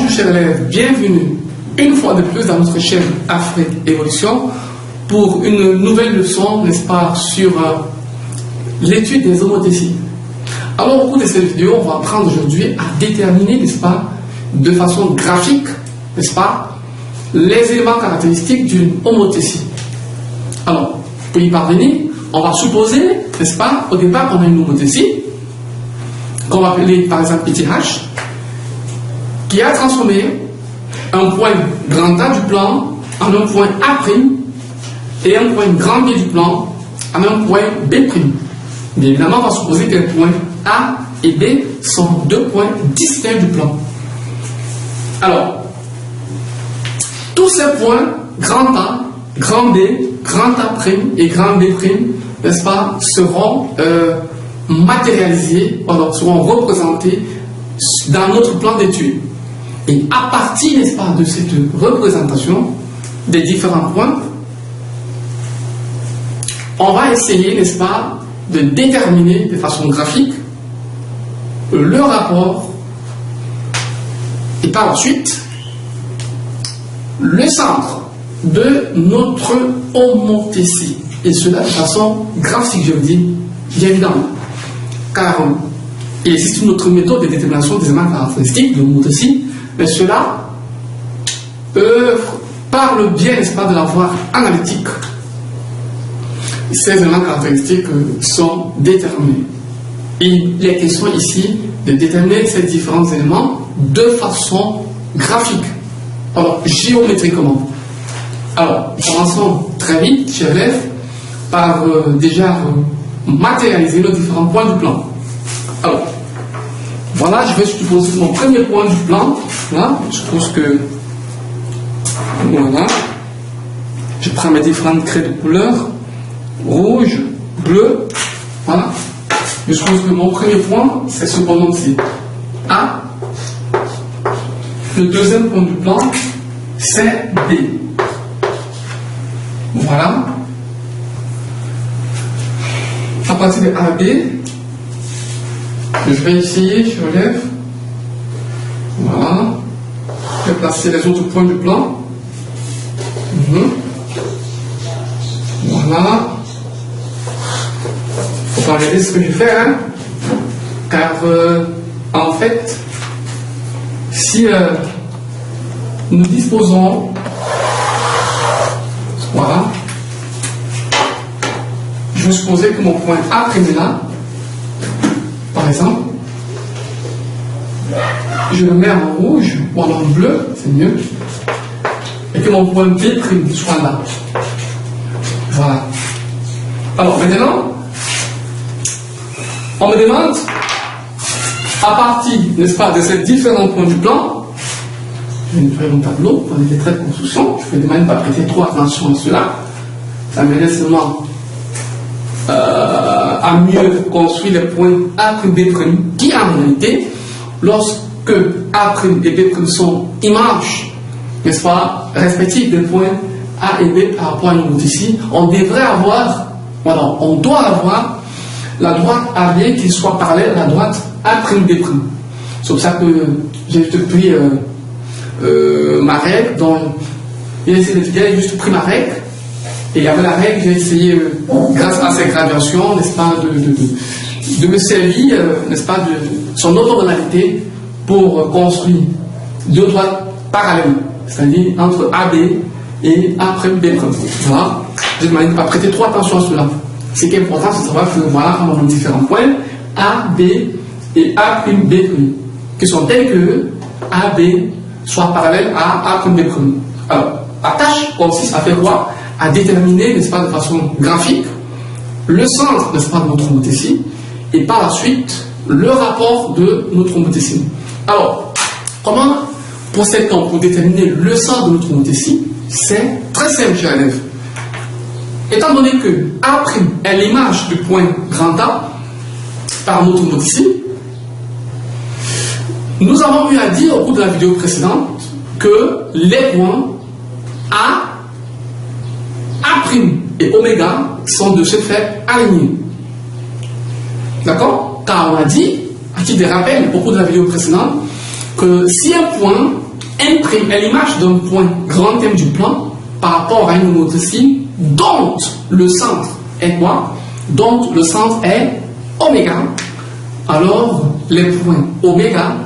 Bonjour chers élèves, bienvenue une fois de plus dans notre chaîne Afrique Évolution pour une nouvelle leçon, n'est-ce pas, sur l'étude des homothéties. Alors au cours de cette vidéo, on va apprendre aujourd'hui à déterminer, n'est-ce pas, de façon graphique, n'est-ce pas, les éléments caractéristiques d'une homothétie. Alors, pour y parvenir, on va supposer, n'est-ce pas, au départ qu'on a une homothétie, qu'on va appeler par exemple petit h, qui a transformé un point grand A du plan en un point A' et un point grand B du plan en un point B'. Bien évidemment, on va supposer que les points A et B sont deux points distincts du plan. Alors, tous ces points, grand A, grand B, grand A' et grand B', n'est-ce pas, seront matérialisés, alors seront représentés dans notre plan d'étude. Et à partir, n'est-ce pas, de cette représentation des différents points, on va essayer, n'est-ce pas, de déterminer de façon graphique le rapport et par la suite le centre de notre homothétie. Et cela de façon graphique, je vous dis, bien évidemment. Car il existe une autre méthode de détermination des éléments caractéristiques de l'homothétie, mais cela parle bien, n'est-ce pas, de la voie analytique. Ces éléments caractéristiques sont déterminés. Il est question ici de déterminer ces différents éléments de façon graphique. Alors, géométriquement. Alors, commençons très vite, chers élèves, par déjà matérialiser nos différents points du plan. Alors, voilà, je vais supposer mon premier point du plan. Là, je suppose que. Voilà. Je prends mes différentes craies de couleur. Rouge, bleu. Voilà. Je suppose que mon premier point, c'est ce point-ci. A. Le deuxième point du plan, c'est B. Voilà. À partir de A, B, je vais essayer, je relève. Voilà. Je vais placer les autres points du plan. Voilà. Il faut pas regarder ce que je fais, hein. Car en fait, si nous disposons, voilà, je vais supposer que mon point A' est là, par exemple, je le mets en rouge ou en bleu, c'est mieux, et que mon point B' soit là. Voilà. Alors maintenant, on me demande, à partir, n'est-ce pas, de ces différents points du plan, je vais nettoyer mon tableau pour les traits de construction, je vais demander de ne pas prêter trop attention à cela, ça me laisse seulement à mieux construire les points A', B', qui en réalité, lorsque A' et B' sont images, n'est-ce pas, respectives des points A et B par rapport à une homothétie, on devrait avoir, voilà, on doit avoir la droite AB qui soit parallèle à la droite A'B'. C'est pour ça que j'ai juste pris ma règle, dont il a essayé d'étudier, j'ai juste pris ma règle. Et avec la règle, j'ai essayé, grâce à ces graduations, n'est-ce pas, de me servir, n'est-ce pas, de son orthogonalité pour construire deux droites parallèles, c'est-à-dire entre AB et A'B'. Voilà. Je demande de ne pas prêter trop attention à cela. Ce qui est important, c'est de savoir que voilà, on a différents points A, B et A'B', qui sont tels que AB soit parallèle à A'B'. Alors, la tâche consiste à faire quoi? À déterminer, n'est-ce pas, de façon graphique, le centre, n'est-ce pas, de notre homothétie, et par la suite, le rapport de notre homothétie. Alors, comment procède-t-on pour déterminer le centre de notre homothétie? C'est très simple, chers élèves. Étant donné que A' est l'image du point grand A par notre homothétie, nous avons eu à dire au cours de la vidéo précédente que les points A' et oméga sont de ce fait alignés. D'accord? Car on a dit, à titre de rappel, au cours de la vidéo précédente, que si un point M' est l'image d'un point grand M du plan par rapport à une homothétie dont le centre est quoi? Dont le centre est oméga. Alors, les points oméga,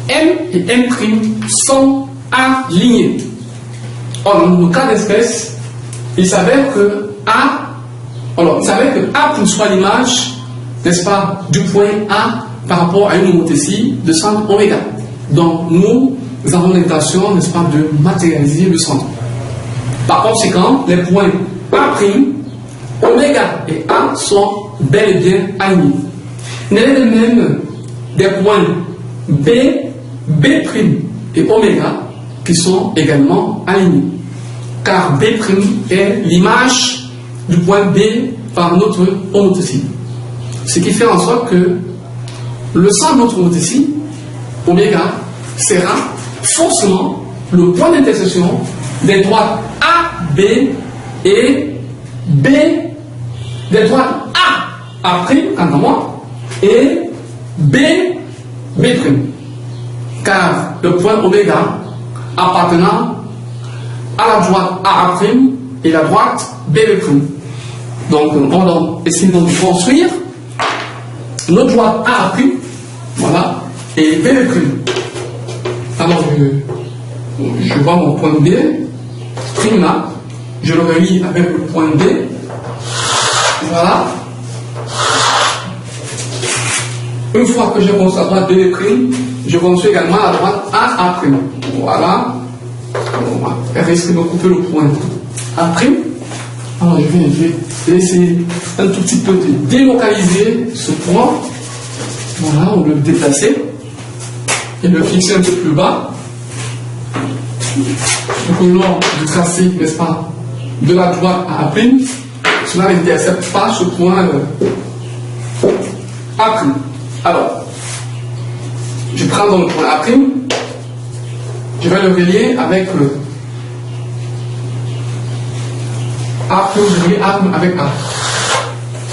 M et M' sont alignés. Or, dans le cas d'espèce, il s'avère que A soit l'image, n'est-ce pas, du point A par rapport à une homothétie de centre oméga. Donc, nous avons l'intention, n'est-ce pas, de matérialiser le centre. Par conséquent, les points A', oméga et A sont bel et bien alignés. Il est de même des points B', B' et oméga qui sont également alignés. Car B' est l'image du point B par notre homothétie. Ce qui fait en sorte que le centre de notre homothétie, oméga, sera forcément le point d'intersection des droites A, B et B, des droites A', quant à moi, et B'. Car le point oméga appartenant à la droite A' et la droite B'. Donc, on va essayer de construire notre droite A', voilà, et B'. Alors, je vois mon point B, là, je le relie avec le point B, voilà. Une fois que j'ai construit la droite B', je construis également la droite A'. Voilà. On va risque de couper le point A'. Alors je vais essayer un tout petit peu de délocaliser ce point. Voilà, on le déplacer et le fixer un peu plus bas. Donc au long du tracé, n'est-ce pas, de la droite A', cela n'intercepte pas ce point A'. Alors, je prends donc le point A', je vais le relier avec A', je relie A' avec A.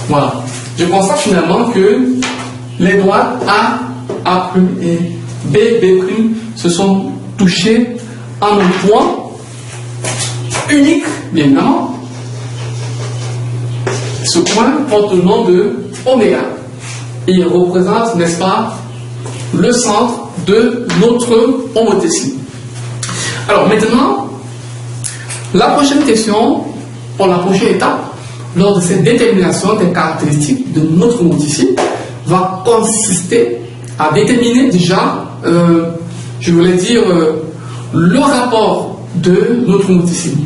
Voilà. Je constate finalement que les droites A' et B' se sont touchées en un point unique, bien évidemment. Ce point porte le nom de oméga. Et il représente, n'est-ce pas, le centre de notre homothétie. Alors maintenant, la prochaine question, pour la prochaine étape, lors de cette détermination des caractéristiques de notre homothétie, va consister à déterminer déjà, je voulais dire, le rapport de notre homothétie.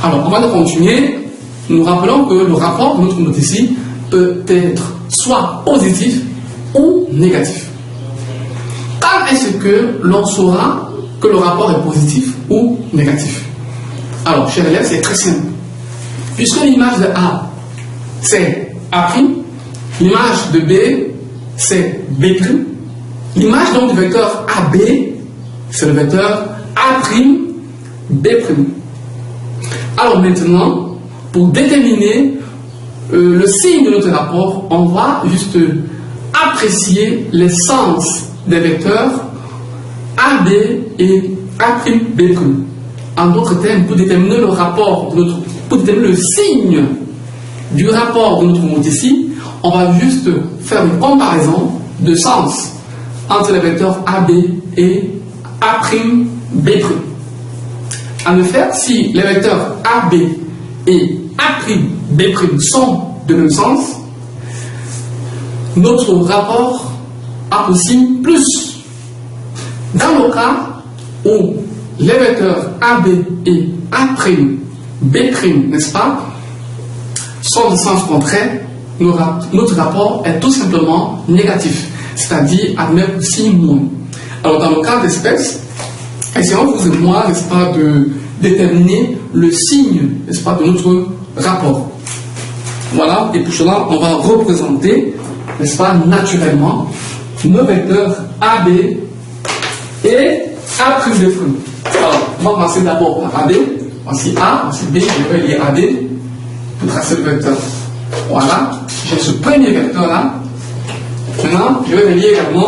Alors, avant de continuer, nous rappelons que le rapport de notre homothétie peut être soit positif ou négatif. Quand est-ce que l'on saura que le rapport est positif ou négatif? Alors, chers élèves, c'est très simple. Puisque l'image de A, c'est A', l'image de B, c'est B', l'image donc du vecteur AB, c'est le vecteur A', B'. Alors maintenant, pour déterminer le signe de notre rapport, on va juste apprécier les sens des vecteurs AB et A'B'. En d'autres termes, pour déterminer le rapport de pour déterminer le signe du rapport de notre homothétie, on va juste faire une comparaison de sens entre les vecteurs AB et A'B'. En effet, si les vecteurs AB et A'B' sont de même sens, notre rapport a aussi plus. Dans le cas où les vecteurs AB et A'B', n'est-ce pas, sont de sens contraire, notre rapport est tout simplement négatif, c'est-à-dire avec signe moins. Alors dans le cas d'espèce, essayons vous et moi, n'est-ce pas, de déterminer le signe, n'est-ce pas, de notre rapport. Voilà, et pour cela, on va représenter, n'est-ce pas, naturellement, nos vecteurs AB et A'B'. Alors, on va commencer d'abord par AB. Voici A, voici B, je vais lier AB pour tracer le vecteur. Voilà, j'ai ce premier vecteur là. Maintenant, je vais relier également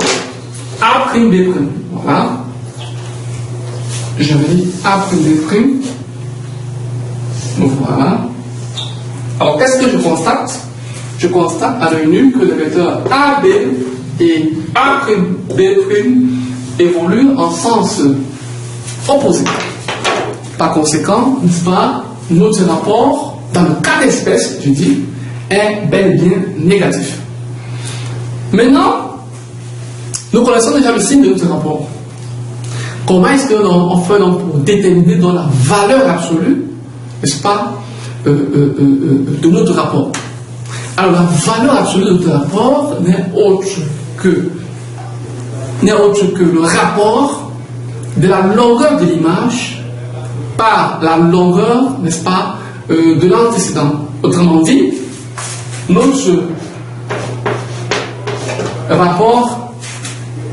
A'B'. Voilà. je vais A', B'. Voilà. Alors, qu'est-ce que je constate? Je constate à l'œil nu que les vecteurs AB et A'B' évoluent en sens opposé. Par conséquent, n'est-ce pas, notre rapport, dans le cas d'espèce, je dis, est bel et bien négatif. Maintenant, nous connaissons déjà le signe de notre rapport. Comment est-ce qu'on fait donc pour déterminer dans la valeur absolue, n'est-ce pas, de notre rapport? Alors, la valeur absolue de notre rapport n'est autre que le rapport de la longueur de l'image par la longueur, n'est-ce pas, de l'antécédent. Autrement dit, notre rapport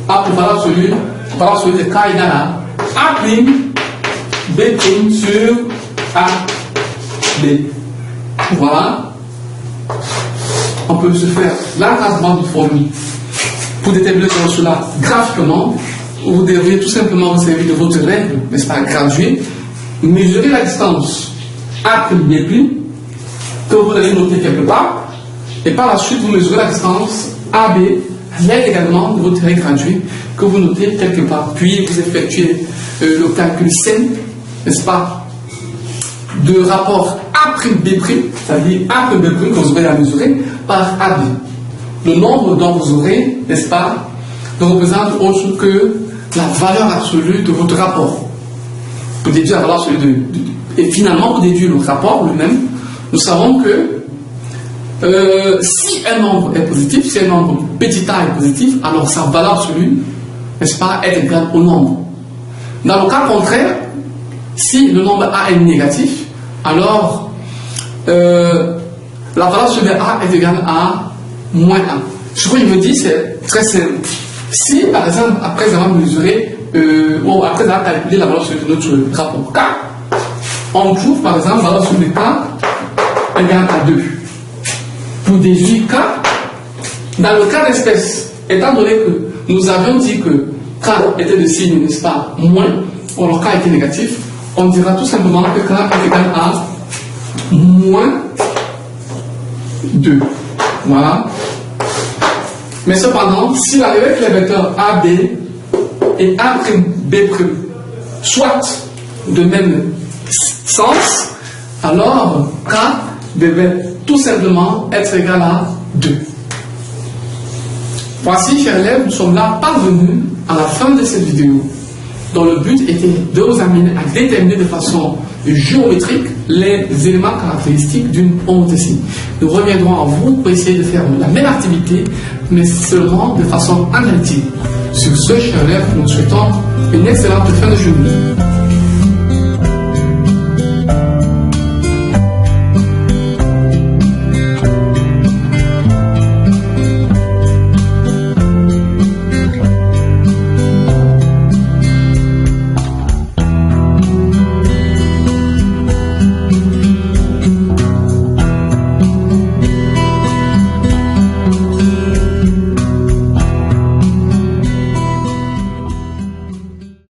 a pour valeur absolue de K égale à A', B' sur A, B. Voilà. On peut se faire l'encadrement du formule pour déterminer cela graphiquement. Vous devriez tout simplement vous servir de votre règle, n'est-ce pas, graduée, mesurer la distance A', B', que vous allez noter quelque part, et par la suite vous mesurez la distance AB, l'aide également de votre règle graduée, que vous notez quelque part, puis vous effectuez le calcul simple, n'est-ce pas, de rapport A', B', c'est-à-dire A', B' que vous aurez à mesurer par AB. Le nombre dont vous aurez, n'est-ce pas, ne représente autre que la valeur absolue de votre rapport. Pour déduire la valeur absolue et finalement, pour déduire le rapport lui-même, nous savons que si un nombre est positif, si un nombre petit a est positif, alors sa valeur absolue, n'est-ce pas, est égale au nombre. Dans le cas contraire, si le nombre a est négatif, alors la valeur absolue de a est égale à moins 1. Ce que je me dis, c'est très simple. Si, par exemple, après avoir mesuré, ou après avoir calculé la valeur absolue de notre rapport K, on trouve, par exemple, la valeur absolue de K égale à 2. Pour déduire K, dans le cas d'espèce, étant donné que nous avions dit que K était de signe, n'est-ce pas, moins, ou alors K était négatif, on dira tout simplement que K est égal à moins 2. Voilà. Mais cependant, s'il arrivait que les vecteurs AB et A'B' soient de même sens, alors K devait tout simplement être égal à 2. Voici, chers élèves, nous sommes là parvenus à la fin de cette vidéo, dont le but était de vous amener à déterminer de façon géométrique les éléments caractéristiques d'une homothétie. Nous reviendrons à vous pour essayer de faire la même activité, mais seulement de façon analytique. Sur ce, chers élèves, nous souhaitons une excellente fin de journée.